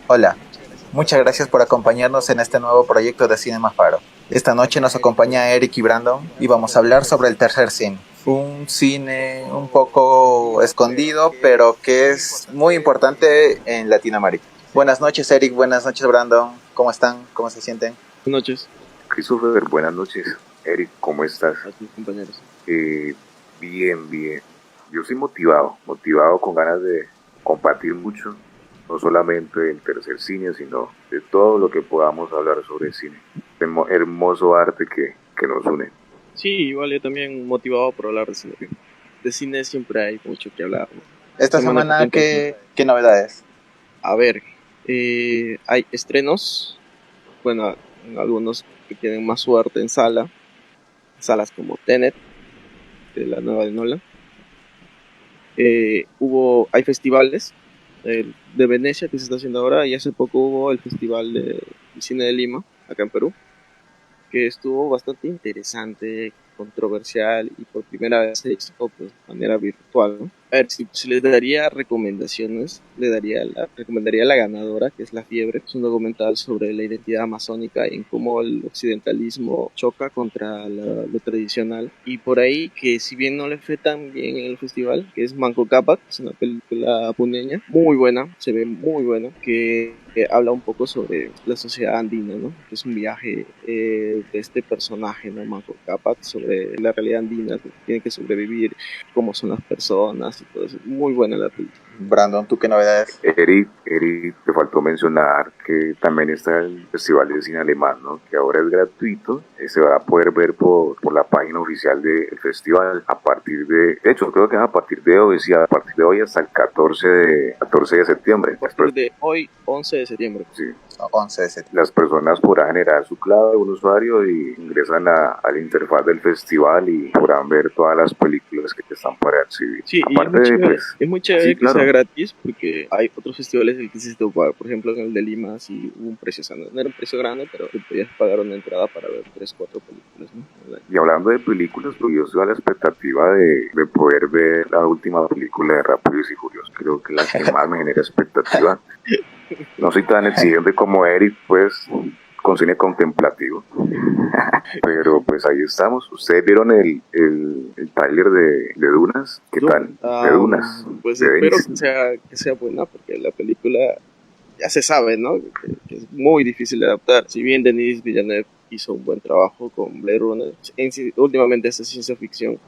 Hola, muchas gracias por acompañarnos en este nuevo proyecto de Cinema Faro. Esta noche nos acompaña Eric y Brandon y vamos a hablar sobre el tercer cine. Un cine un poco escondido, pero que es muy importante en Latinoamérica. Buenas noches Eric, buenas noches Brandon. ¿Cómo están? ¿Cómo se sienten? Buenas noches. Christopher, buenas noches. Eric, ¿cómo estás? A tus compañeros. Bien, bien. Yo estoy motivado con ganas de compartir mucho, no solamente del tercer cine, sino de todo lo que podamos hablar sobre cine. Este hermoso arte que nos une. Sí, igual yo también motivado por hablar de cine. De cine siempre hay mucho que hablar, ¿no? Esta semana ¿qué novedades? A ver, hay estrenos, bueno, algunos que tienen más suerte en salas como Tenet, de la nueva de Nolan. Hay festivales de Venecia que se está haciendo ahora, y hace poco hubo el Festival de Cine de Lima, acá en Perú, que estuvo bastante interesante, controversial, y por primera vez se hizo pues, de manera virtual, ¿no? A ver, si les daría recomendaciones, recomendaría la ganadora, que es La Fiebre. Es un documental sobre la identidad amazónica y en cómo el occidentalismo choca contra lo tradicional. Y por ahí, que si bien no le fue tan bien en el festival, que es Manco Cápac, es una película puneña, muy buena, se ve muy buena, que habla un poco sobre la sociedad andina, ¿no? Que es un viaje de este personaje, ¿no? Manco Cápac, sobre la realidad andina, que tiene que sobrevivir, cómo son las personas y todo eso. Muy buena la película. Brandon, ¿tú qué novedades? Eric, te faltó mencionar que también está el Festival de Cine Alemán, ¿no? Que ahora es gratuito, se va a poder ver por la página oficial del festival a partir de hecho, creo que es a partir de hoy, sí, a partir de hoy hasta el 14 de septiembre. A partir de hoy, 11 de septiembre. Sí. 11 de septiembre. Las personas podrán generar su clave de un usuario y ingresan a la interfaz del festival y podrán ver todas las películas que están para exhibir. Sí, aparte es muy chévere sí, que claro, sea gratis, porque hay otros festivales que quisiste ocupar. Por ejemplo, en el de Lima sí hubo un precio, o sea, no era un precio grande, pero te podías pagar una entrada para ver 3, 4 películas, ¿no? Y hablando de películas, pues yo estoy a la expectativa de poder ver la última película de Rápidos y Furiosos. Creo que la que más me genera expectativa. No soy tan exigente como Eric, pues, con cine contemplativo. Pero pues ahí estamos. ¿Ustedes vieron el tráiler de Dunas? ¿Qué tal? De Dunas. Pues de espero Denis. que sea buena, porque la película ya se sabe, ¿no? Que es muy difícil de adaptar. Si bien Denis Villeneuve hizo un buen trabajo con Blade Runner, últimamente es ciencia ficción,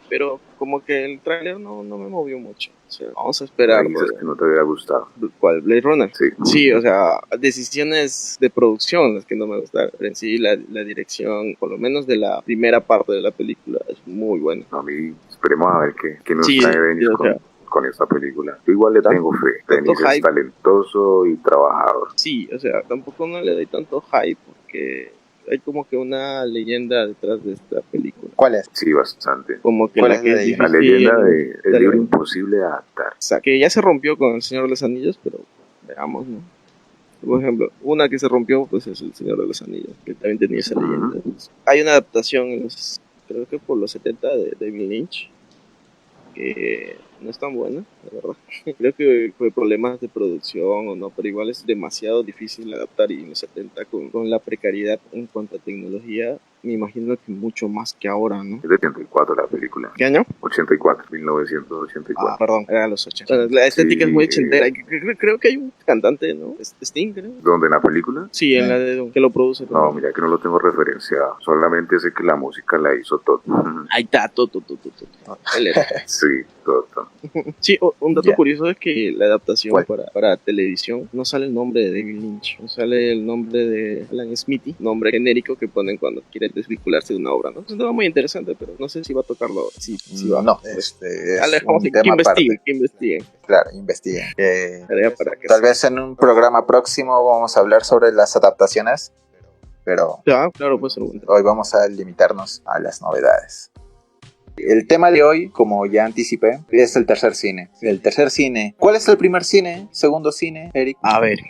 pero como que el tráiler no me movió mucho. O sea, vamos a esperar. Dices que no te había gustado. ¿Cuál? ¿Blade Runner? Sí. Sí, o sea, decisiones de producción las que no me gustaron. Pero en sí, la dirección, por lo menos de la primera parte de la película, es muy buena. A mí, esperemos a ver qué nos Sí, trae Denis con esta película. Yo igual le tengo fe. Denis es talentoso y trabajador. Sí, o sea, tampoco no le doy tanto hype porque hay como que una leyenda detrás de esta película. ¿Cuál es? Sí, bastante. Como que la que es difícil. La leyenda del libro imposible de adaptar. O sea, que ya se rompió con El Señor de los Anillos, pero veamos, ¿no? Por ejemplo, una que se rompió pues es El Señor de los Anillos, que también tenía esa leyenda. Hay una adaptación en los, creo que por los 70 de David Lynch, que no es tan buena, la verdad. Creo que fue problemas de producción o no, pero igual es demasiado difícil adaptar, y en los 70 con la precariedad en cuanto a tecnología, me imagino que mucho más que ahora, ¿no? Es de 84 la película. ¿Qué año? 84, 1984. Ah, perdón, era los 80. Bueno, la estética es muy ochentera. Creo que hay un cantante, ¿no? Sting, creo. ¿Dónde, en la película? Sí, en la de que lo produce. No, mira que no lo tengo referenciado. Solamente sé que la música la hizo Toto. Ahí está, Toto. Él era. Sí, Toto. Sí, un dato curioso es que la adaptación para televisión no sale el nombre de David Lynch, no sale el nombre de Alan Smithy, nombre genérico que ponen cuando quieren desvincularse de una obra, ¿no? Es un tema muy interesante, pero no sé si va a tocarlo ahora. Sí va. No, es un tema aparte. Que investiguen. Claro, investiguen. Tal vez en un programa próximo vamos a hablar sobre las adaptaciones, pero claro, pues hoy vamos a limitarnos a las novedades. El tema de hoy, como ya anticipé, es el tercer cine. El tercer cine. ¿Cuál es el primer cine? ¿Segundo cine, Eric? A ver,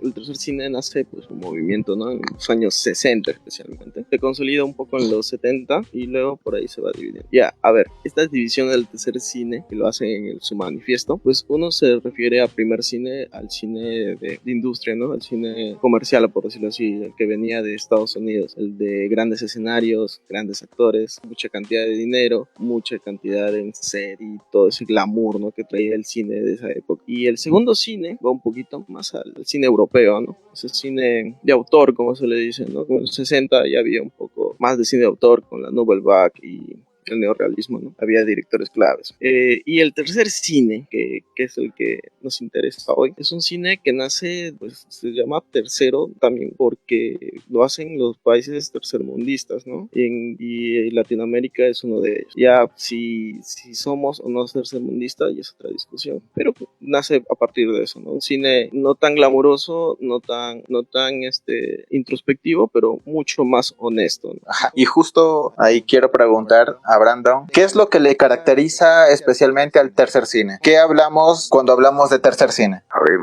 el tercer cine nace pues un movimiento, ¿no? En los años 60 especialmente. Se consolida un poco en los 70 y luego por ahí se va dividiendo. Ya, a ver, esta división del tercer cine, que lo hacen en su manifiesto, pues uno se refiere a primer cine, al cine de industria, ¿no? Al cine comercial, por decirlo así, el que venía de Estados Unidos, el de grandes escenarios, grandes actores, mucha cantidad de dinero, mucha cantidad en set y todo ese glamour, ¿no? Que traía el cine de esa época. Y el segundo cine va un poquito más al cine europeo, ¿no? Ese cine de autor, como se le dice, ¿no? Como en los 60 ya había un poco más de cine de autor con la Nouvelle Vague y el neorrealismo, ¿no? Había directores claves. Y el tercer cine, que es el que nos interesa hoy, es un cine que nace, pues se llama tercero también porque lo hacen los países tercermundistas, ¿no? Y Latinoamérica es uno de ellos. Ya si somos o no tercermundistas ya es otra discusión, pero pues, nace a partir de eso, ¿no? Un cine no tan glamuroso, no tan introspectivo, pero mucho más honesto, ¿no? Ajá. Y justo ahí quiero preguntar a Brandon, ¿qué es lo que le caracteriza especialmente al tercer cine? ¿Qué hablamos cuando hablamos de tercer cine? A ver,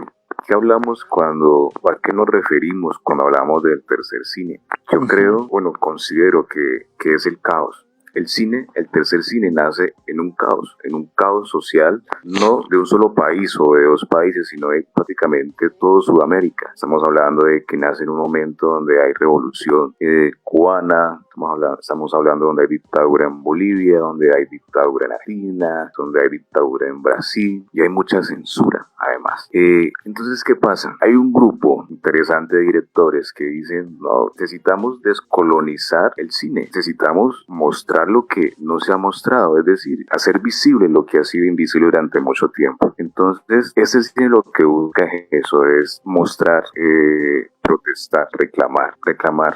¿qué hablamos a qué nos referimos cuando hablamos del tercer cine? Yo creo, considero que es el caos. El tercer cine nace en un caos social, no de un solo país o de dos países, sino de prácticamente todo Sudamérica. Estamos hablando de que nace en un momento donde hay revolución cubana, Estamos hablando donde hay dictadura en Bolivia, donde hay dictadura en Argentina, donde hay dictadura en Brasil y hay mucha censura además. Entonces, ¿qué pasa? Hay un grupo interesante de directores que dicen, no, necesitamos descolonizar el cine, necesitamos mostrar lo que no se ha mostrado, es decir, hacer visible lo que ha sido invisible durante mucho tiempo. Entonces, ese cine lo que busca es eso, es mostrar, protestar, reclamar,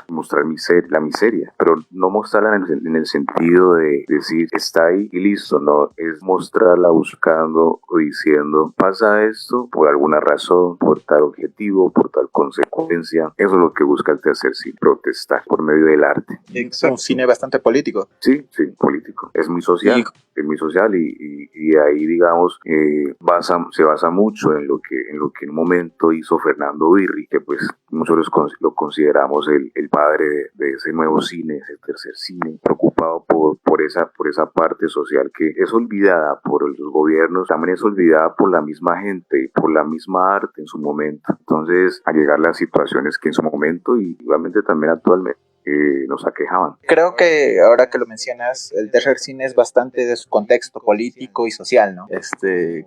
mostrar la miseria, pero no mostrarla en el sentido de decir está ahí y listo, no, es mostrarla buscando o diciendo pasa esto por alguna razón, por tal objetivo, por tal consecuencia. Eso es lo que busca el tercer cine, protestar por medio del arte. Exacto. Un cine bastante político. Sí, político. Es muy social. Es muy social y ahí, digamos, se basa mucho en lo que en un momento hizo Fernando Birri, que pues nosotros lo consideramos el padre de ese nuevo cine, ese tercer cine, preocupado por esa parte social que es olvidada por los gobiernos, también es olvidada por la misma gente y por la misma arte en su momento. Entonces, a llegar a las situaciones que en su momento y igualmente también actualmente nos aquejaban. Creo que ahora que lo mencionas, el tercer cine es bastante de su contexto político y social, ¿no?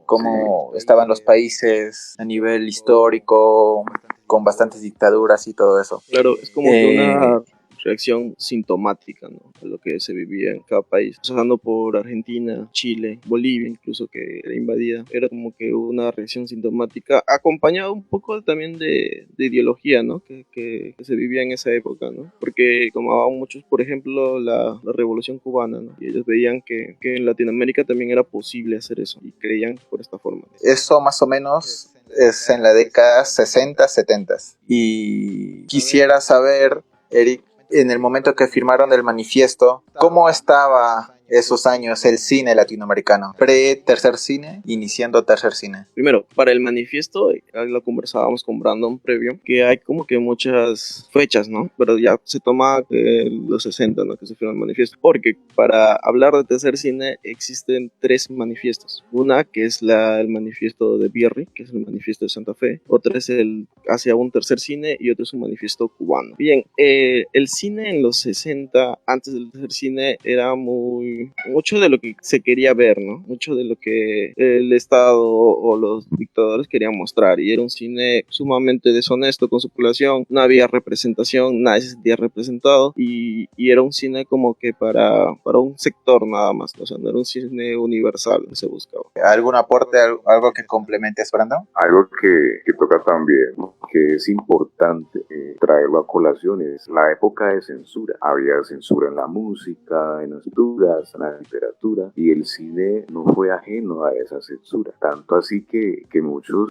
Cómo estaban los países a nivel histórico, con bastantes dictaduras y todo eso. Claro, es como que una reacción sintomática, ¿no?, a lo que se vivía en cada país, pasando por Argentina, Chile, Bolivia incluso, que era invadida. Era como que una reacción sintomática acompañada un poco también de ideología, ¿no?, que se vivía en esa época, ¿no?, porque tomaban muchos, por ejemplo, la revolución cubana, ¿no?, y ellos veían que en Latinoamérica también era posible hacer eso y creían por esta forma. Eso más o menos es en la década 60, 70. Y quisiera saber, Eric, en el momento que firmaron el manifiesto, ¿cómo estaba esos años el cine latinoamericano? Pre-tercer cine, iniciando tercer cine. Primero, para el manifiesto, lo conversábamos con Brandon previo, que hay como que muchas fechas, ¿no? Pero ya se toma los 60, ¿no?, que se firma el manifiesto. Porque para hablar de tercer cine existen 3 manifiestos. Una que es el manifiesto de Birri, que es el manifiesto de Santa Fe. Otra es el hacia un tercer cine y otro es un manifiesto cubano. Bien, el cine en los 60, antes del tercer cine, era mucho de lo que se quería ver, ¿no? Mucho de lo que el Estado o los dictadores querían mostrar, y era un cine sumamente deshonesto con su población, no había representación, nadie se sentía representado, y era un cine como que para un sector nada más, o sea, no era un cine universal que se buscaba. ¿Algún aporte, algo que complementes, Brandon? Algo que toca también, ¿no?, que es importante traerlo a colación, es la época de censura. Había censura en la música, en las pinturas, en la literatura, y el cine no fue ajeno a esa censura. Tanto así que muchos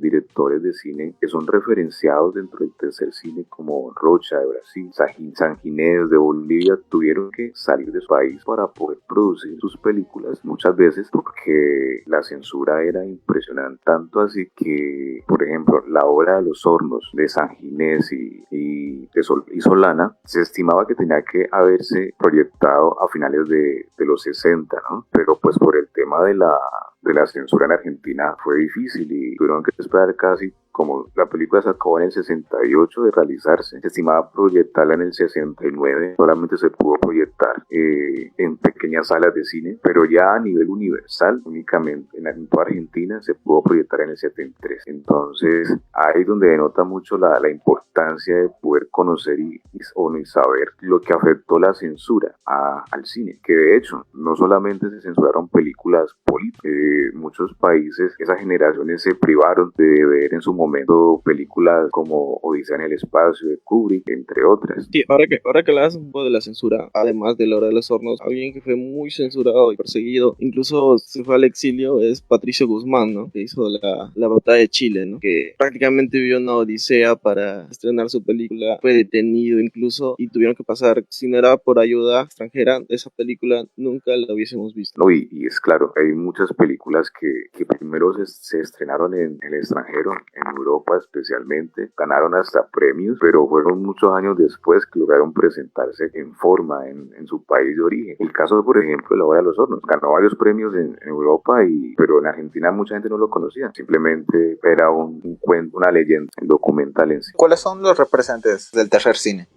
directores de cine que son referenciados dentro del tercer cine, como Rocha de Brasil, Sanginés de Bolivia, tuvieron que salir de su país para poder producir sus películas, muchas veces porque la censura era impresionante. Tanto así que, por ejemplo, la obra de Los Hornos de Sanginés y Solana se estimaba que tenía que haberse proyectado a finales de los 60, ¿no? Pero pues por el tema de la censura en Argentina fue difícil y tuvieron que esperar casi, como la película se acabó en el 68 de realizarse, se estimaba proyectarla en el 69, solamente se pudo proyectar en pequeñas salas de cine, pero ya a nivel universal, únicamente en toda Argentina se pudo proyectar en el 73. Entonces, ahí es donde denota mucho la importancia de poder conocer y saber lo que afectó la censura al cine, que de hecho no solamente se censuraron películas políticas, muchos países, esas generaciones se privaron de ver en su momento películas como Odisea en el espacio de Kubrick, entre otras. Sí, ahora que hablas un poco de la censura, además de La Hora de los Hornos, alguien que fue muy censurado y perseguido, incluso se fue al exilio, es Patricio Guzmán, ¿no?, que hizo la Batalla de Chile, ¿no?, que prácticamente vivió una odisea para estrenar su película, fue detenido incluso y tuvieron que pasar, si no era por ayuda extranjera, esa película nunca la hubiésemos visto. No, y es claro, hay muchas películas que primero se estrenaron en el extranjero, en en Europa especialmente, ganaron hasta premios, pero fueron muchos años después que lograron presentarse en forma en su país de origen. El caso, por ejemplo, de La Hora de los Hornos, ganó varios premios en Europa, pero en Argentina mucha gente no lo conocía, simplemente era un cuento, una leyenda, el documental en sí. ¿Cuáles son los representantes del tercer cine?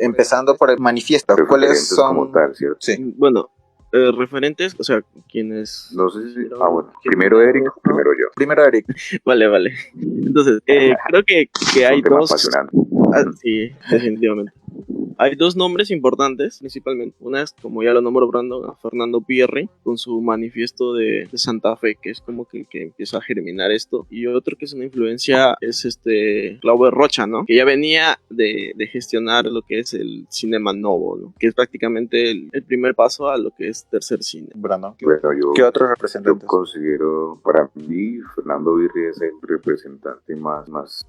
Empezando por el manifiesto, ¿cuáles son? Como tal, ¿cierto? Sí. Bueno, referentes, o sea, quienes... No sé si... bueno, primero Eric, primero yo. Primero Eric. Vale. Entonces, creo que hay dos... sí, definitivamente. Hay dos nombres importantes, principalmente. Una es, como ya lo nombró Brandon, a Fernando Pierri, con su manifiesto de Santa Fe, que es como que el que empieza a germinar esto. Y otro que es una influencia es Claudio Rocha, ¿no? Que ya venía de gestionar lo que es el cinema novo, ¿no? Que es prácticamente el primer paso a lo que es tercer cine. Brandon, bueno, ¿qué otros representantes? Yo considero, para mí, Fernando Pierri es el representante más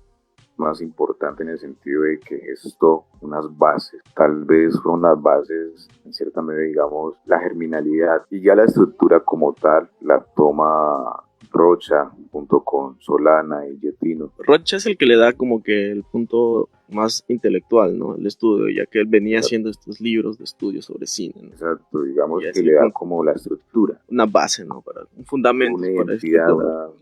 importante en el sentido de que gestó unas bases, tal vez fueron las bases, en cierta medida, digamos, la germinalidad, y ya la estructura como tal la toma Rocha junto con Solana y Getino. Rocha es el que le da como que el punto más intelectual, ¿no? El estudio, ya que él venía haciendo estos libros de estudio sobre cine, ¿no? Exacto, digamos que le da como la estructura. Una base, ¿no? Para un fundamento. Una identidad.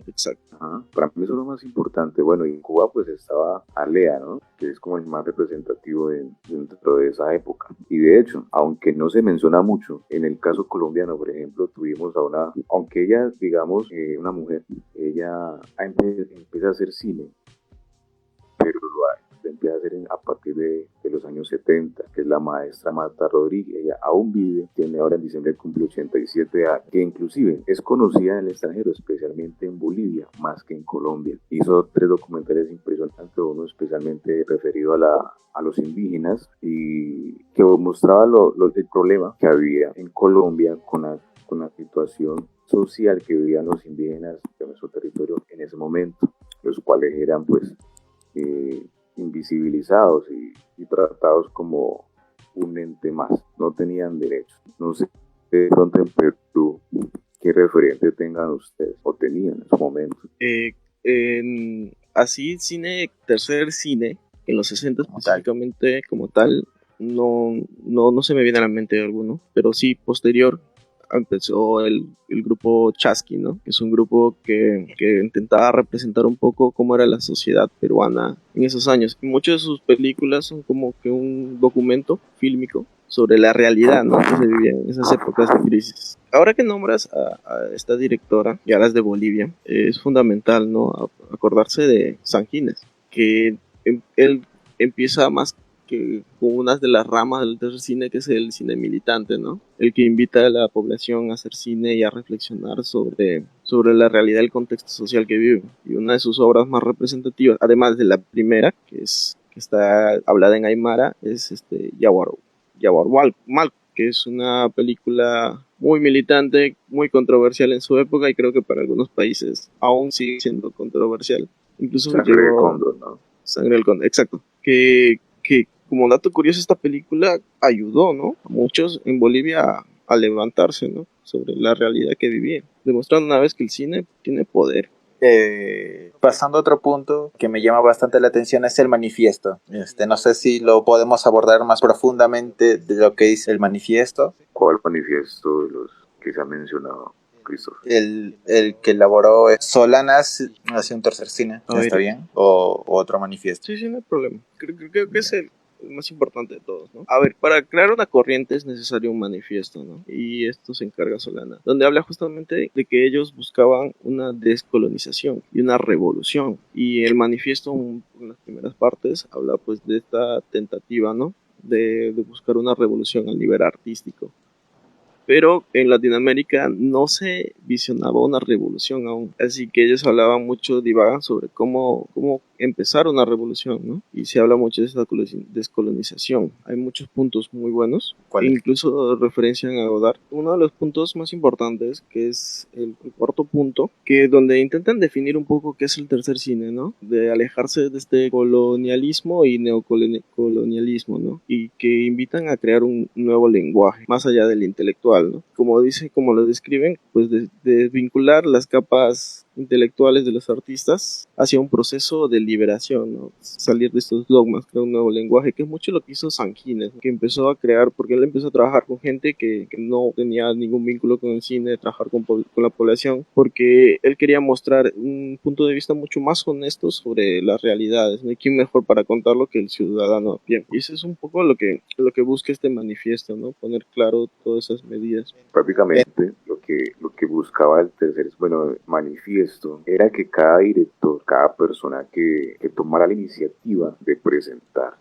Exacto. Ajá. Para mí eso es lo más importante. Bueno, y en Cuba pues estaba Alea, ¿no? Que es como el más representativo dentro de esa época. Y de hecho, aunque no se menciona mucho, en el caso colombiano, por ejemplo, tuvimos a aunque ella, digamos, una mujer, ella empieza a hacer cine, pero empieza a hacer a partir de los años 70, que es la maestra Marta Rodríguez. Ella aún vive, tiene ahora en diciembre cumple 87 años, que inclusive es conocida en el extranjero, especialmente en Bolivia, más que en Colombia. Hizo 3 documentales impresionantes, uno especialmente referido a los indígenas, y que mostraba el problema que había en Colombia con la situación social que vivían los indígenas de nuestro territorio en ese momento, los cuales eran pues invisibilizados y tratados como un ente más, no tenían derechos. No sé, de pronto en Perú, ¿qué referente tengan ustedes o tenían en su momento? Así tercer cine, en los 60 específicamente como tal, no se me viene a la mente alguno, pero sí posterior empezó el grupo Chasqui, ¿no? Que es un grupo que intentaba representar un poco cómo era la sociedad peruana en esos años. Y muchas de sus películas son como que un documento fílmico sobre la realidad, ¿no? Que se vivía en esas épocas de crisis. Ahora que nombras a esta directora, y ahora es de Bolivia, es fundamental, ¿no? Acordarse de San Ginés, que él empieza más que con una de las ramas del tercer cine, que es el cine militante, ¿no? El que invita a la población a hacer cine y a reflexionar sobre la realidad y el contexto social que vive. Y una de sus obras más representativas, además de la primera, que está hablada en Aymara, es Yaguarualco, que es una película muy militante, muy controversial en su época, y creo que para algunos países aún sigue siendo controversial. Incluso Sangre del Cóndor, ¿no? Sangre del Cóndor, exacto. Que como dato curioso, esta película ayudó, ¿no?, a muchos en Bolivia a levantarse, ¿no?, sobre la realidad que vivían, demostrando una vez que el cine tiene poder. Pasando a otro punto que me llama bastante la atención es el manifiesto. No sé si lo podemos abordar más profundamente de lo que dice el manifiesto. ¿Cuál manifiesto de los que se ha mencionado, Christopher? El que elaboró Solanas hacia un tercer cine. ¿Está bien? ¿O otro manifiesto? Sí, no hay problema. Creo que es el más importante de todos, ¿no? A ver, para crear una corriente es necesario un manifiesto, ¿no? Y esto se encarga Solana, donde habla justamente de que ellos buscaban una descolonización y una revolución. Y el manifiesto, en las primeras partes, habla pues de esta tentativa, ¿no?, de buscar una revolución a nivel artístico. Pero en Latinoamérica no se visionaba una revolución aún. Así que ellos hablaban mucho, divagan sobre cómo empezar una revolución, ¿no? Y se habla mucho de esta descolonización. Hay muchos puntos muy buenos. Incluso referencian a Godard. Uno de los puntos más importantes, que es el cuarto punto, que donde intentan definir un poco qué es el tercer cine, ¿no? De alejarse de este colonialismo y neocolonialismo, ¿no? Y que invitan a crear un nuevo lenguaje, más allá del intelectual, ¿no? Como lo describen, pues de vincular las capas intelectuales, de los artistas, hacia un proceso de liberación, ¿no? Salir de estos dogmas, crear un nuevo lenguaje, que es mucho lo que hizo Sanguines, que empezó a crear, porque él empezó a trabajar con gente que no tenía ningún vínculo con el cine, trabajar con la población, porque él quería mostrar un punto de vista mucho más honesto sobre las realidades, ¿no? Y quién mejor para contarlo que el ciudadano a pie. Y eso es un poco lo que busca este manifiesto, ¿no? Poner claro todas esas medidas. Prácticamente lo que buscaba el manifiesto era que cada director, cada persona que tomara la iniciativa de presentar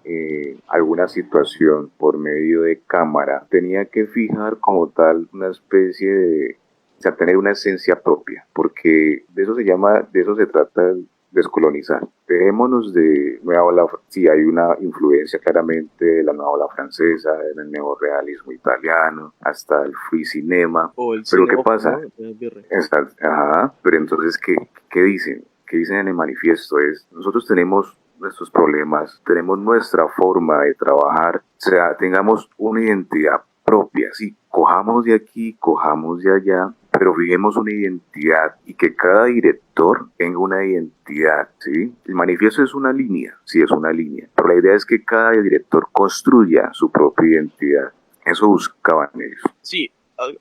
alguna situación por medio de cámara, tenía que fijar como tal una especie de, o sea, tener una esencia propia, porque de eso se trata descolonizar. Dejémonos de nueva ola, sí hay una influencia claramente de la nueva ola francesa, del neorrealismo italiano, hasta el free cinema. O el Pero cine ¿qué off, pasa? ¿no? Ajá, pero entonces, ¿qué dicen? ¿Qué dicen en el manifiesto? Nosotros tenemos nuestros problemas, tenemos nuestra forma de trabajar, o sea, tengamos una identidad propia, sí, cojamos de aquí, cojamos de allá, pero fijemos una identidad y que cada director tenga una identidad, ¿sí? El manifiesto es una línea, sí es una línea, pero la idea es que cada director construya su propia identidad. Eso buscaban ellos. Sí,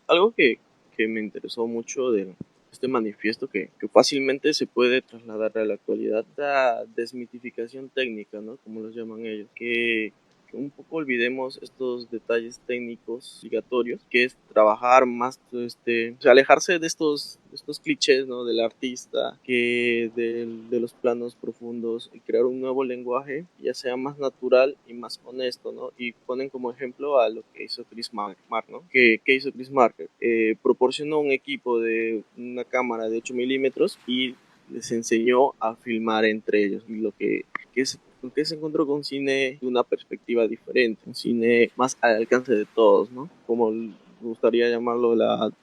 algo que me interesó mucho de este manifiesto que fácilmente se puede trasladar a la actualidad, la desmitificación técnica, ¿no? Como los llaman ellos, que un poco olvidemos estos detalles técnicos obligatorios, que es trabajar más, o sea, alejarse de estos clichés, ¿no? Del artista, de los planos profundos y crear un nuevo lenguaje, ya sea más natural y más honesto, ¿no? Y ponen como ejemplo a lo que hizo Chris Mark, ¿no? ¿Qué hizo Chris Marker? Proporcionó un equipo de una cámara de 8 milímetros y les enseñó a filmar entre ellos, y lo que se encontró con un cine de una perspectiva diferente, un cine más al alcance de todos, ¿no? Como me gustaría llamarlo,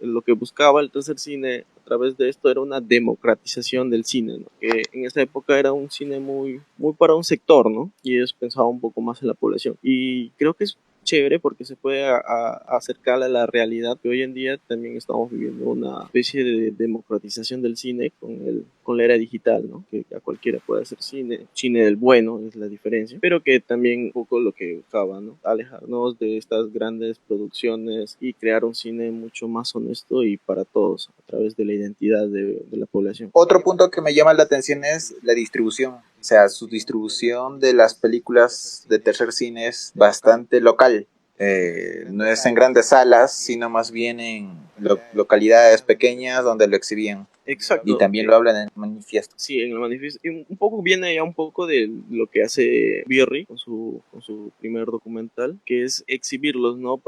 lo que buscaba el tercer cine a través de esto era una democratización del cine, ¿no? Que en esa época era un cine muy, muy para un sector, ¿no? Y ellos pensaban un poco más en la población. Y creo que es chévere porque se puede acercar a la realidad que hoy en día también estamos viviendo una especie de democratización del cine con la era digital, ¿no? Que a cualquiera puede hacer cine del bueno es la diferencia, pero que también un poco lo que buscaba, ¿no? Alejarnos de estas grandes producciones y crear un cine mucho más honesto y para todos a través de la identidad de la población. Otro punto que me llama la atención es la distribución. O sea, su distribución de las películas de tercer cine es bastante local. No es en grandes salas, sino más bien en localidades pequeñas donde lo exhibían. Exacto. Y también lo hablan en el manifiesto. Sí, en el manifiesto. Y un poco viene ya un poco de lo que hace Birri con su primer documental, que es exhibirlos, ¿no?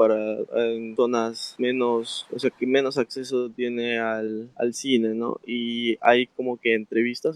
En zonas menos, o sea, que menos acceso tiene al cine, ¿no? Y hay como que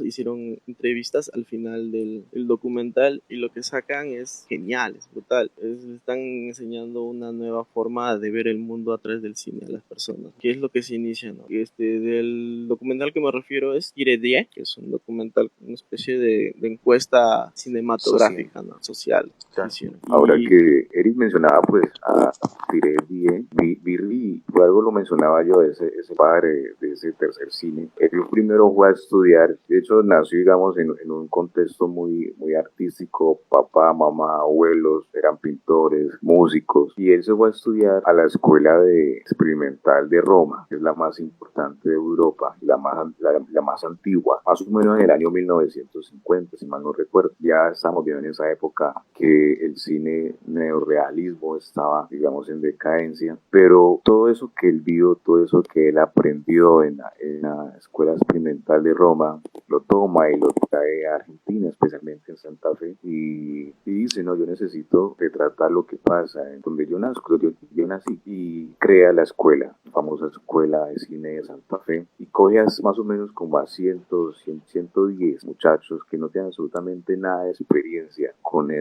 hicieron entrevistas al final del documental y lo que sacan es genial, es brutal. Están enseñando una nueva forma de ver el mundo a través del cine a las personas. ¿Qué es lo que se inicia, no? Del documental que me refiero es Tire 10, que es un documental, una especie de encuesta cinematográfica, ¿no? Social. Claro. Ahora que Eric mencionaba pues a Tire 10, Birri, por algo lo mencionaba yo, ese padre de ese tercer cine. Él primero fue a estudiar, de hecho nació digamos en un contexto muy, muy artístico, papá, mamá, abuelos eran pintores, músicos, y él se fue a estudiar a la escuela experimental de Roma, que es la más importante de Europa, la más antigua, más o menos en el año 1950, si mal no recuerdo. Ya estamos viendo en esa época que el cine neorrealismo estaba, digamos, en decadencia, pero todo eso que él vio, todo eso que él aprendió en la escuela experimental de Roma, lo toma y lo trae a Argentina, especialmente en Santa Fe, y dice, no, yo necesito retratar lo que pasa en donde yo nací, y crea la escuela, la famosa escuela de cine de Santa Fe, y coge más o menos como a 110 muchachos que no tienen absolutamente nada de experiencia con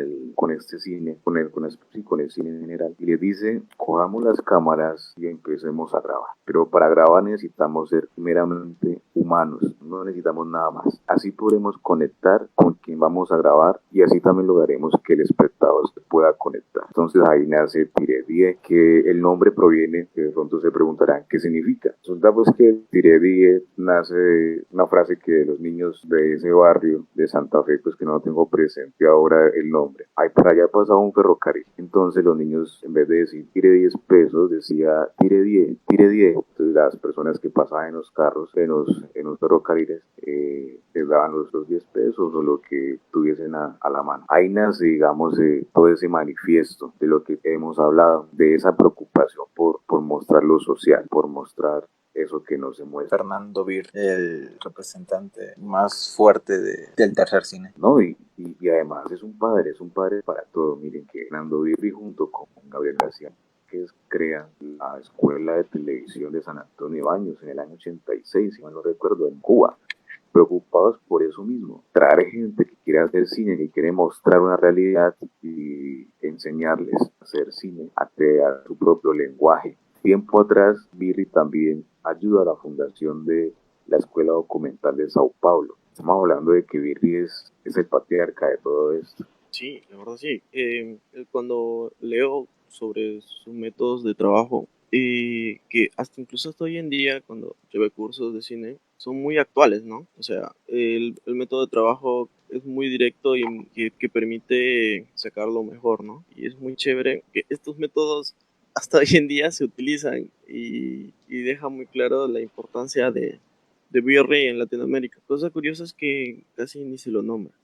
este cine, con el cine en general, y les dice, cojamos las cámaras y empecemos a grabar, pero para grabar necesitamos ser meramente humanos, no necesitamos nada más. Así podremos conectar con quien vamos a grabar y así también lograremos que el espectador se pueda conectar. Entonces ahí nace Tiredie, que el nombre proviene, que de pronto se preguntarán qué significa. Resulta pues que Tiredie nace de una frase que los niños de ese barrio de Santa Fe, pues que no tengo presente ahora el nombre, ahí por allá pasaba un ferrocarril. Entonces los niños, en vez de decir tire 10 pesos, decía tire 10, tire 10. Entonces las personas que pasaban en los carros, en los ferrocarriles, les daban los 10 pesos o lo que tuviesen a la mano. Ahí nace, digamos, todo ese manifiesto de lo que hemos hablado, de esa preocupación por mostrar lo social, por mostrar eso que no se muestra. Fernando Bir, el representante más fuerte del tercer cine. No, y además es un padre para todo. Miren que Fernando Birri junto con Gabriel García que crea la Escuela de Televisión de San Antonio de Baños en el año 86, si mal no recuerdo, en Cuba, preocupados por eso mismo, traer gente que quiere hacer cine, que quiere mostrar una realidad y enseñarles a hacer cine, a crear su propio lenguaje. Tiempo atrás, Birri también ayuda a la fundación de la Escuela Documental de Sao Paulo. Estamos hablando de que Birri es el patriarca de todo esto. Sí, la verdad sí. Cuando leo sobre sus métodos de trabajo, que incluso hasta hoy en día, cuando llevé cursos de cine, son muy actuales, ¿no? O sea, el método de trabajo es muy directo y que permite sacar lo mejor, ¿no? Y es muy chévere que estos métodos hasta hoy en día se utilizan y deja muy claro la importancia de Birri en Latinoamérica. Cosa curiosa es que casi ni se lo nombra.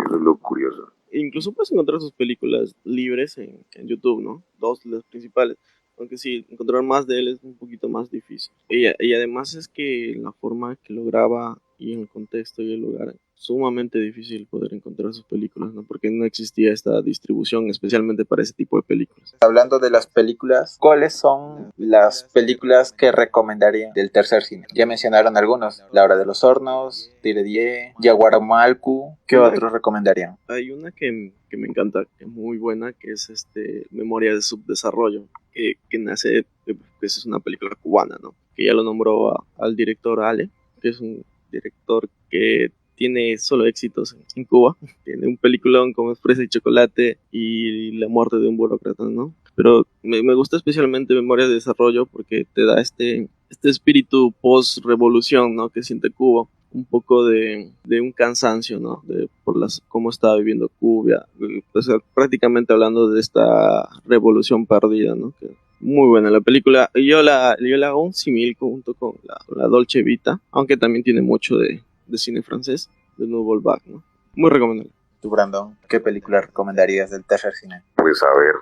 Eso es lo curioso. Incluso puedes encontrar sus películas libres en YouTube, ¿no? Dos de las principales. Aunque sí, encontrar más de él es un poquito más difícil. Y además es que la forma que lo graba y en el contexto y el lugar, sumamente difícil poder encontrar sus películas, ¿no? Porque no existía esta distribución especialmente para ese tipo de películas. Hablando de las películas, ¿cuáles son las películas que recomendaría del tercer cine? Ya mencionaron algunos, La Hora de los Hornos, Tiredie, Yaguaramalcu. ¿Qué otros recomendarían? Hay una que me encanta, que es muy buena, que es Memoria de Subdesarrollo, que nace, que es una película cubana, ¿no? Que ya lo nombró al director Ale, que es un director que tiene solo éxitos en Cuba. Tiene un peliculón como Fresa y Chocolate y La muerte de un burócrata, ¿no? Pero me gusta especialmente Memoria de Desarrollo porque te da este espíritu post-revolución, ¿no? Que siente Cuba. Un poco de un cansancio, ¿no? Por cómo estaba viviendo Cuba. Pues, prácticamente hablando de esta revolución perdida, ¿no? Que, muy buena la película. Yo la hago un símil junto con la Dolce Vita, aunque también tiene mucho de cine francés, de Nouvelle Vague, ¿no? Muy recomendable. Tú, Brandon, ¿qué película recomendarías del tercer cine? Pues a ver,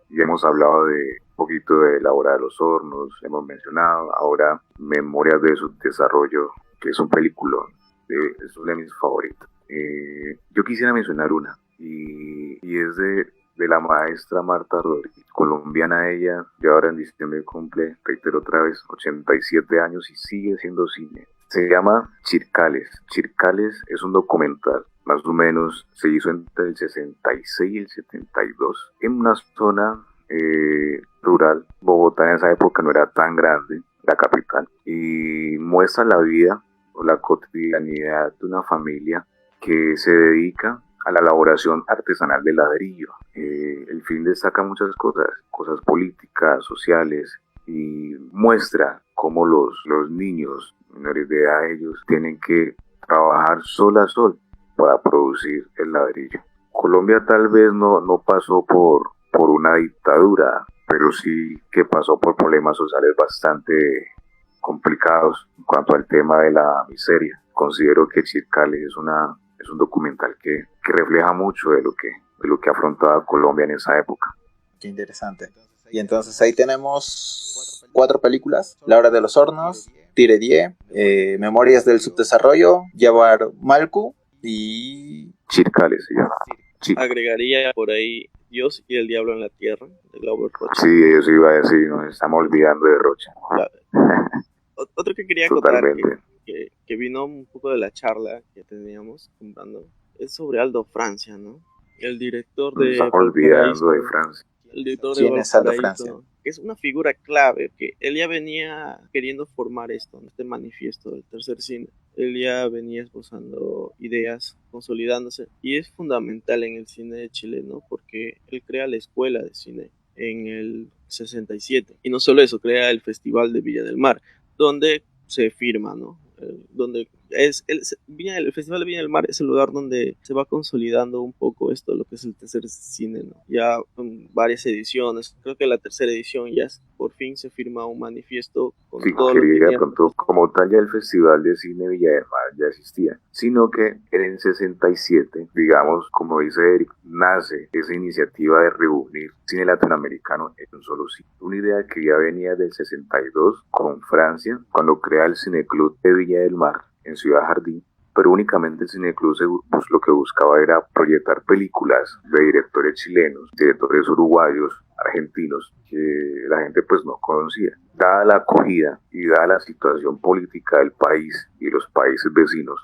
ya hemos hablado de un poquito de La Hora de los Hornos, hemos mencionado, ahora Memorias de Subdesarrollo, que es un peliculón, es una de mis favoritas. Yo quisiera mencionar una, y es de la maestra Marta Rodríguez, colombiana ella, y ahora en diciembre cumple, reitero otra vez, 87 años y sigue siendo cine. Se llama Chircales. Chircales es un documental, más o menos se hizo entre el 66 y el 72, en una zona rural. Bogotá en esa época no era tan grande, la capital, y muestra la vida o la cotidianidad de una familia que se dedica a la elaboración artesanal de ladrillo. El film destaca muchas cosas políticas, sociales, y muestra cómo los niños menores de edad, ellos tienen que trabajar sol a sol para producir el ladrillo. Colombia tal vez no pasó por una dictadura, pero sí que pasó por problemas sociales bastante complicados en cuanto al tema de la miseria. Considero que Chircales es un documental que refleja mucho de lo que afrontaba Colombia en esa época. Qué interesante. Y entonces ahí tenemos 4 películas: La Hora de los Hornos, Tiredie, Memorias del Subdesarrollo, Yaguaramalcu y Chircales se llama. Agregaría por ahí Dios y el Diablo en la Tierra, de Glauber Rocha. Sí, eso iba a decir, nos estamos olvidando de Rocha. Otro que quería acotar, que vino un poco de la charla que teníamos comprando, es sobre Aldo Francia, ¿no? El director de... Nos estamos olvidando de Francia. el director de ¿Quién es Aldo Francia? Valparaíso, que es una figura clave, que él ya venía queriendo formar esto, ¿no? Este manifiesto del tercer cine. Él ya venía esbozando ideas, consolidándose, y es fundamental en el cine chileno porque él crea la escuela de cine en el 67. Y no solo eso, crea el Festival de Villa del Mar, donde se firma, ¿no? Donde es el Festival de Viña del Mar es el lugar donde se va consolidando un poco esto, lo que es el tercer cine, ¿no? Ya con varias ediciones, creo que la tercera edición ya por fin se firma un manifiesto con Sí, todo lo que quería de venía. pronto, como tal ya el Festival de Cine Villa del Mar ya existía, sino que en el 67, digamos, como dice Eric, nace esa iniciativa de reunir cine latinoamericano en un solo sitio. Una idea que ya venía del 62 con Francia, cuando crea el Cineclub de Villa del Mar en Ciudad Jardín, pero únicamente el Cineclub pues, lo que buscaba era proyectar películas de directores chilenos, directores uruguayos, argentinos, que la gente pues no conocía. Dada la acogida y dada la situación política del país y los países vecinos,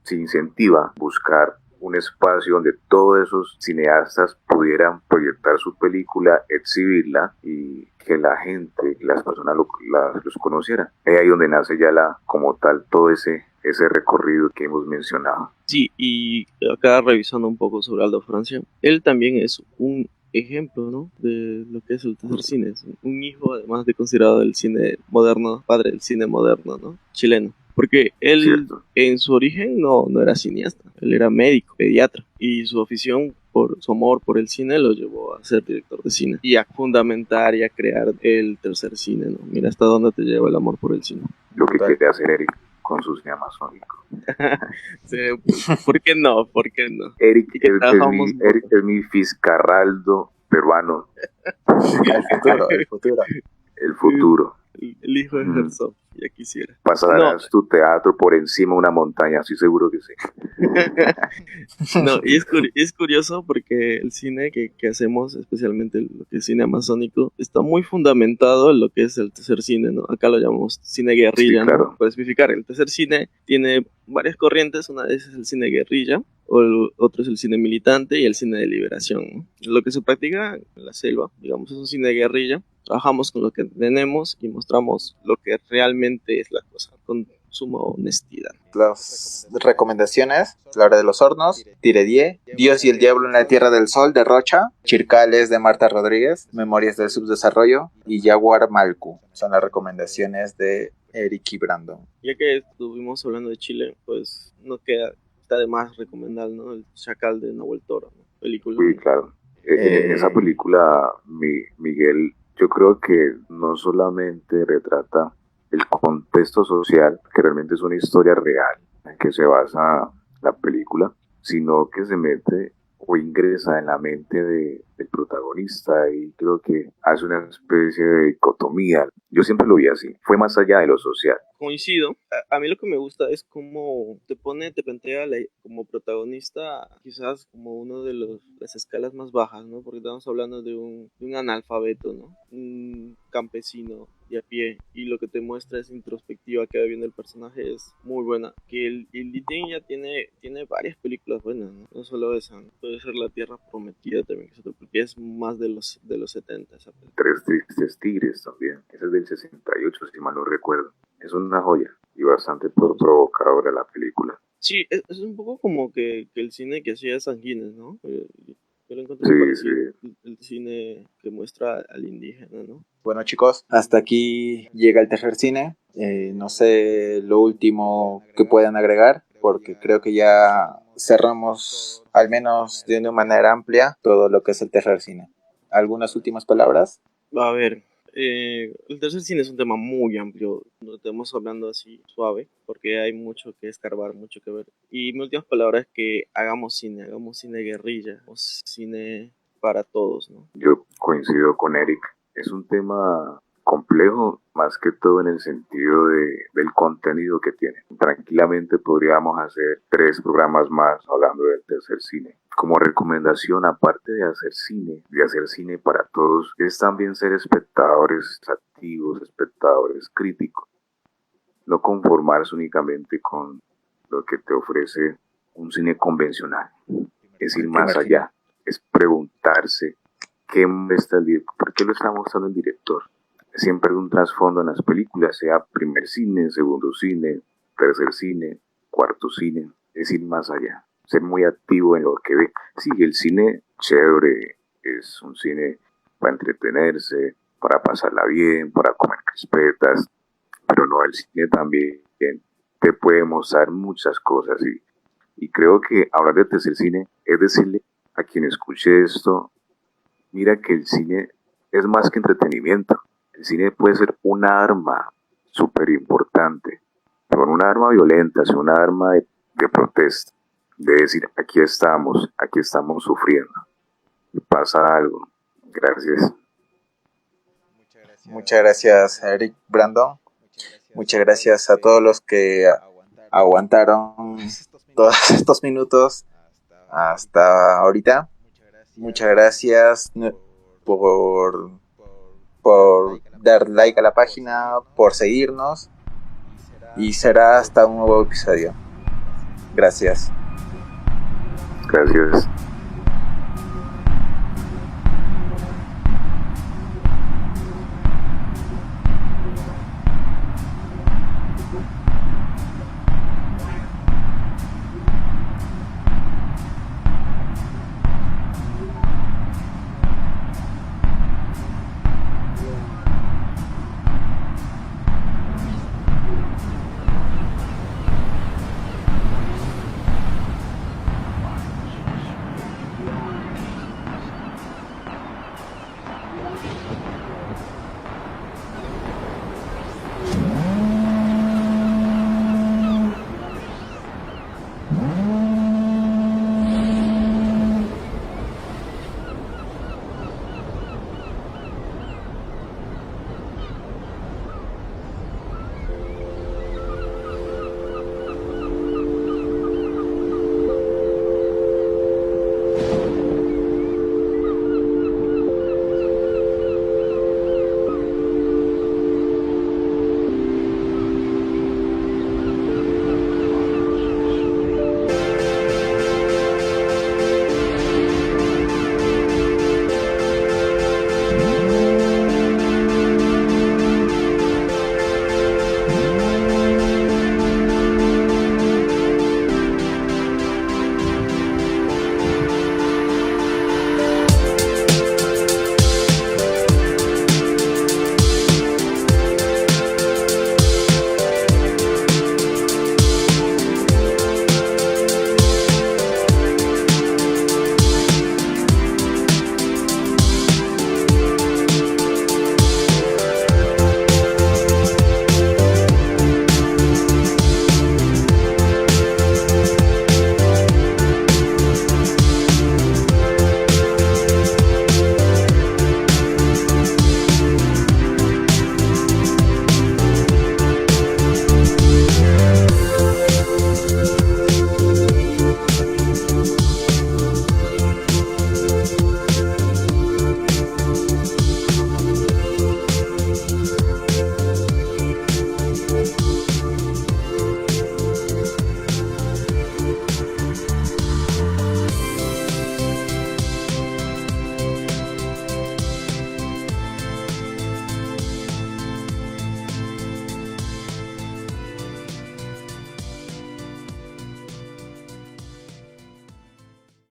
se incentiva buscar un espacio donde todos esos cineastas pudieran proyectar su película, exhibirla y que la gente, las personas los conocieran. Es ahí donde nace ya como tal todo ese recorrido que hemos mencionado. Sí, y acá revisando un poco sobre Aldo Francia, él también es un ejemplo, ¿no? De lo que es el tercer cine, es un hijo además de considerado el cine moderno, padre del cine moderno, ¿no? Chileno. Porque él, ¿cierto? en su origen no era cineasta, él era médico, pediatra, y su afición por su amor por el cine lo llevó a ser director de cine y a fundamentar y a crear el tercer cine, ¿no? Mira hasta dónde te lleva el amor por el cine. Lo que quiere hacer Eric con su cine amazónico. Sí, ¿por qué no? ¿Por qué no? Eric Y que trabajamos Eric es mi Fiscarraldo peruano. El futuro, el futuro. El futuro. el hijo de Herzog, ya quisiera. Pasarás tu teatro por encima de una montaña, estoy seguro que sí. No, y es curioso porque el cine que hacemos, especialmente lo que es cine amazónico, está muy fundamentado en lo que es el tercer cine, ¿no? Acá lo llamamos cine guerrilla, Sí, claro. ¿no? Para especificar, el tercer cine tiene varias corrientes, una de esas es el cine guerrilla, otro es el cine militante y el cine de liberación, ¿no? Lo que se practica en la selva, digamos, es un cine de guerrilla. Trabajamos con lo que tenemos y mostramos lo que realmente es la cosa, con suma honestidad. Las recomendaciones: La hora de los hornos, Tire 10, Dios y el diablo en la tierra del sol de Rocha, Chircales de Marta Rodríguez, Memorias del subdesarrollo y Jaguar Malcu. Son las recomendaciones de Eric y Brandon. Ya que estuvimos hablando de Chile, pues no queda, está de más recomendar, ¿no? El Chacal de Nahuel Toro, ¿no? Película. Sí, claro. En esa película, Miguel, yo creo que no solamente retrata el contexto social, que realmente es una historia real en que se basa la película, sino que se mete o ingresa en la mente del protagonista y creo que hace una especie de dicotomía. Yo siempre lo vi así, fue más allá de lo social. Coincido. A mí lo que me gusta es cómo te plantea como protagonista quizás como uno de las escalas más bajas, ¿no? Porque estamos hablando de un analfabeto, ¿no? Un campesino de a pie, y lo que te muestra esa introspectiva que va viendo el personaje es muy buena. Que el Lee ya tiene varias películas buenas, ¿no? No solo esa, ¿no? Puede ser La Tierra Prometida también, que es más de los 70 esa película. Tres Tristes Tigres también, ese es del 68 si mal no recuerdo. Es una joya y bastante provocadora la película. Sí, es un poco como que el cine que hacía Sanguines, ¿no? Yo lo encuentro Sí, muy parecido, sí. el cine que muestra al indígena, ¿no? Bueno, chicos, hasta aquí llega el tercer cine. No sé lo último que puedan agregar, porque creo que ya cerramos, al menos de una manera amplia, todo lo que es el tercer cine. ¿Algunas últimas palabras? A ver, el tercer cine es un tema muy amplio, no estamos hablando así suave, porque hay mucho que escarbar, mucho que ver. Y mi última palabra es que hagamos cine guerrilla, o cine para todos, ¿no? Yo coincido con Eric. Es un tema complejo, más que todo en el sentido del contenido que tiene. Tranquilamente podríamos hacer 3 programas más hablando del tercer cine. Como recomendación, aparte de hacer cine para todos, es también ser espectadores activos, espectadores críticos. No conformarse únicamente con lo que te ofrece un cine convencional. Es ir más allá, es preguntarse ¿Qué muestra el director? ¿Por qué lo está mostrando el director? Siempre hay un trasfondo en las películas, sea primer cine, segundo cine, tercer cine, cuarto cine, es ir más allá, ser muy activo en lo que ve. Sí, el cine, chévere, es un cine para entretenerse, para pasarla bien, para comer crispetas, pero no, el cine también te puede mostrar muchas cosas y creo que hablar de tercer cine es decirle a quien escuche esto, mira que el cine es más que entretenimiento. El cine puede ser una arma súper importante, con una arma violenta, es una arma de protesta, de decir aquí estamos sufriendo, y pasa algo. Gracias. Muchas gracias, Eric Brandon. Muchas gracias a todos los que aguantaron todos estos minutos hasta ahorita. Muchas gracias por, por dar like a la página, por seguirnos y será hasta un nuevo episodio. Gracias. Gracias.